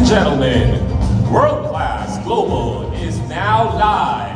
and gentlemen, World Class Global is now live.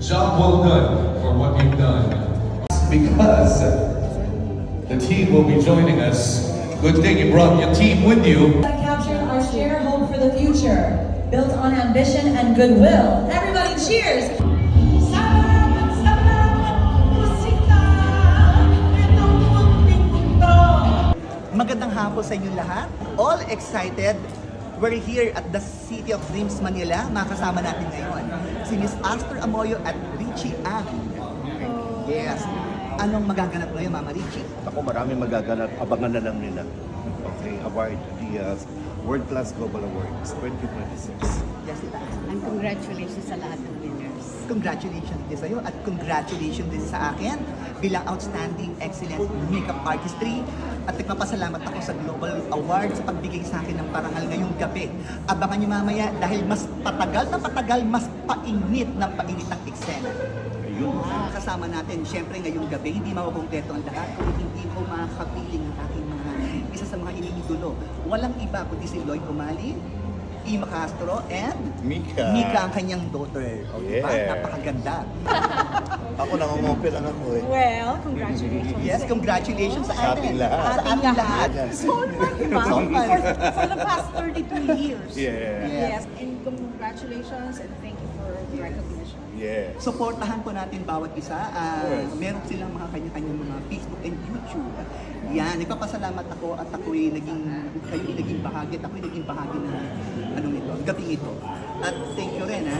Job well done for what you've done. Because the team will be joining us. Good thing you brought your team with you. Captured our shared hope for the future, built on ambition and goodwill. Everybody cheers! Magandang hapon sa inyo lahat. All excited. We're here at the City of Dreams, Manila. Makasama natin ngayon si Miss Astor Amoyo at Richie Ang. Yes. Anong magaganap ngayon, Mama Richie? Ako maraming magaganap, abangan na lang nila. Okay, award, the World Class Global Awards 2026. Yes, ita. And congratulations sa lahat ng winners. Congratulations din sa'yo at congratulations din sa akin bilang Outstanding Excellent Makeup Artistry. At nagpapasalamat ako sa Global Award sa pagbigay sa akin ng parangal ngayong gabi. Abangan niyo mamaya dahil mas patagal na patagal, mas painit ng painit ang eksena. Kasama natin, syempre ngayong gabi, hindi makukumpleto ang lahat kung hindi ko makakapiling ang aking mga isa sa mga iniidolo. Walang iba kundi si Lloyd Umali, Ima Castro, and Mika. Mika ang kanyang daughter. O, diba? Yeah. Napakaganda. Ako nangungopi lang ako eh. Well, congratulations. Yes, congratulations sa Sa ating lahat. Sa ating lahat. So fun, for the past 32 years. Yeah. Yes. Yes, and congratulations and thank you for the recognition. Yeah. Supportahan po natin bawat isa. Meron silang mga kanya-kanyang mga Facebook and YouTube. Yan, nagpapasalamat ako at kayo'y naging bahagi at ako'y naging bahagi ng gabing ito. At thank you rin ha.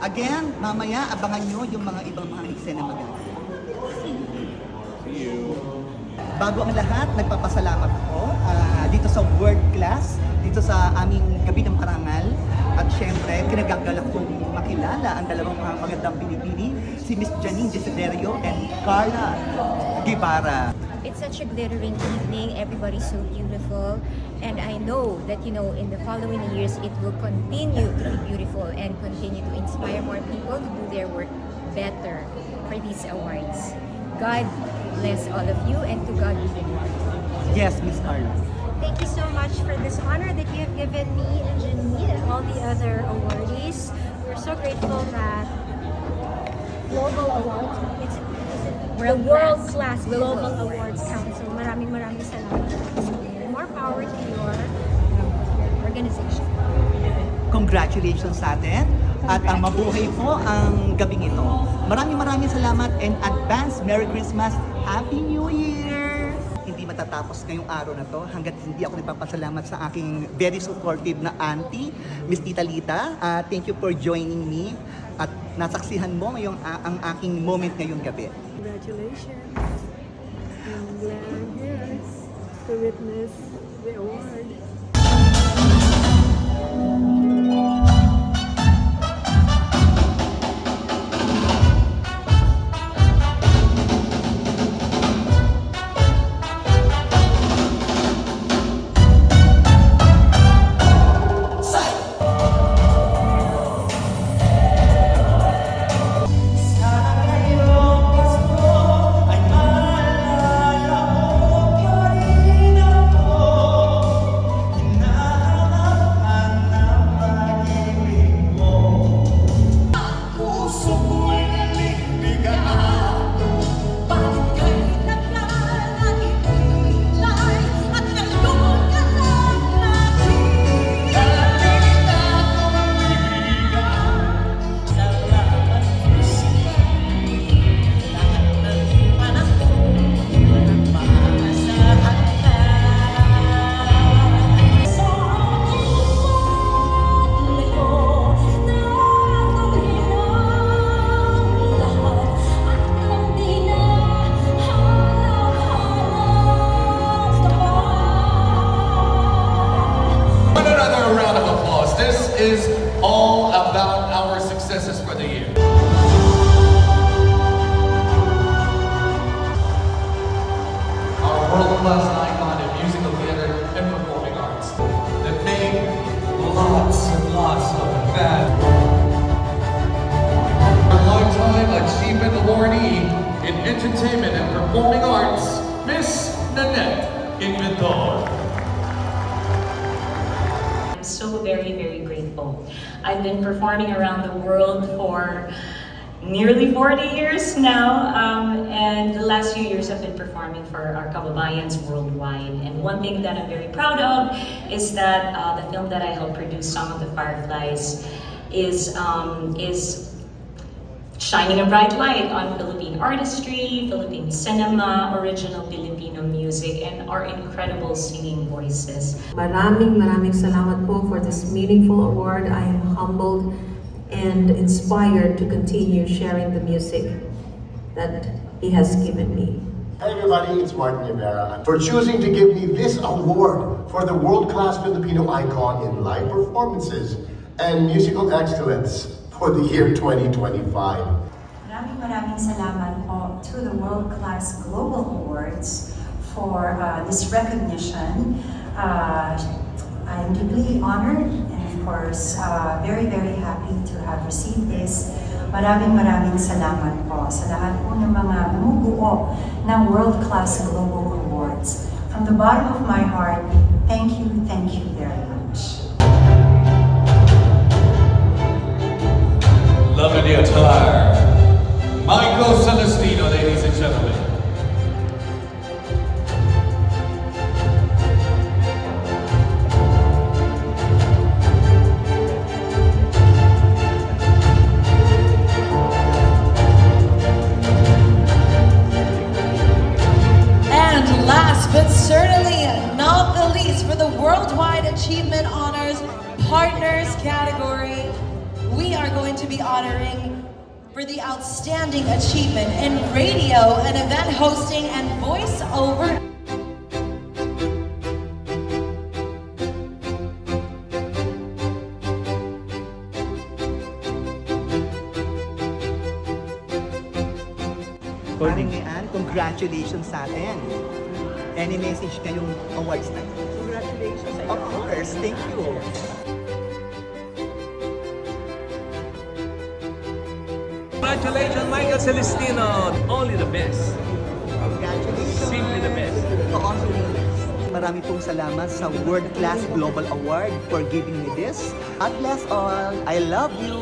Again, mamaya abangan nyo yung mga ibang mga eksena maganda. See you. Bago ang lahat, nagpapasalamat ako dito sa World Class, dito sa aming gabi ng parangal. At syempre, kinagagalak kong makilala ang dalawang mga magandang pinipili, si Miss Janine Desiderio and Carla Guevara. It's such a glittering evening. Everybody's so beautiful. And I know that, in the following years, it will continue to be beautiful and continue to inspire more people to do their work better for these awards. God bless all of you and to God be the glory. Yes, Miss Carla. Thank you so much for this honor that you have given me and Janine and all the other awardees. We're so grateful that Global Awards, it's the World Class Global Awards Council. Maraming salamat. More power to your organization. Congratulations sa atin at mabuhay po ang gabing ito. Maraming salamat and advance Merry Christmas, Happy New Year! Hindi matatapos ngayong araw na to hanggat hindi ako nagpapasalamat sa aking very supportive na auntie, Miss Tita Lita. Thank you for joining me at nasaksihan mo ngayong ang aking moment ngayong gabi. Congratulations. I'm glad I'm here to witness the award. is all about our successes for the year. Our world-class icon in musical theater and performing arts that made lots and lots of fans. Our lifetime achievement awardee in entertainment and performing arts, Miss Nanette Inventor. I'm so very, very grateful. I've been performing around the world for nearly 40 years now, and the last few years I've been performing for our kababayans worldwide. And one thing that I'm very proud of is that the film that I helped produce, Song of the Fireflies, is shining a bright light on Philippine artistry, Philippine cinema, original Filipino music, and our incredible singing voices. Maraming salamat po for this meaningful award. I am humbled and inspired to continue sharing the music that he has given me. Hi everybody, it's Martin Rivera for choosing to give me this award for the world-class Filipino icon in live performances and musical excellence for the year 2025. Maraming salamat po to the World Class Global Awards for this recognition. I'm deeply honored and of course very happy to have received this. Maraming salamat po sa lahat po ng mga bumubuo ng World Class Global Awards. From the bottom of my heart, thank you very much. Love the attire. Michael Celestino, ladies and gentlemen. And last but certainly not the least, for the Worldwide Achievement Honors Partners category, we are going to be honoring for the outstanding achievement in radio and event hosting and voiceover. Maring Ann, congratulations sa atin. Any message kayong awards na? Congratulations sa Of course, thank you. Congratulations, Michael Celestino. Only the best. Congratulations. Simply the best. Marami pong salamat sa World Class Global Award for giving me this. God bless all. I love you.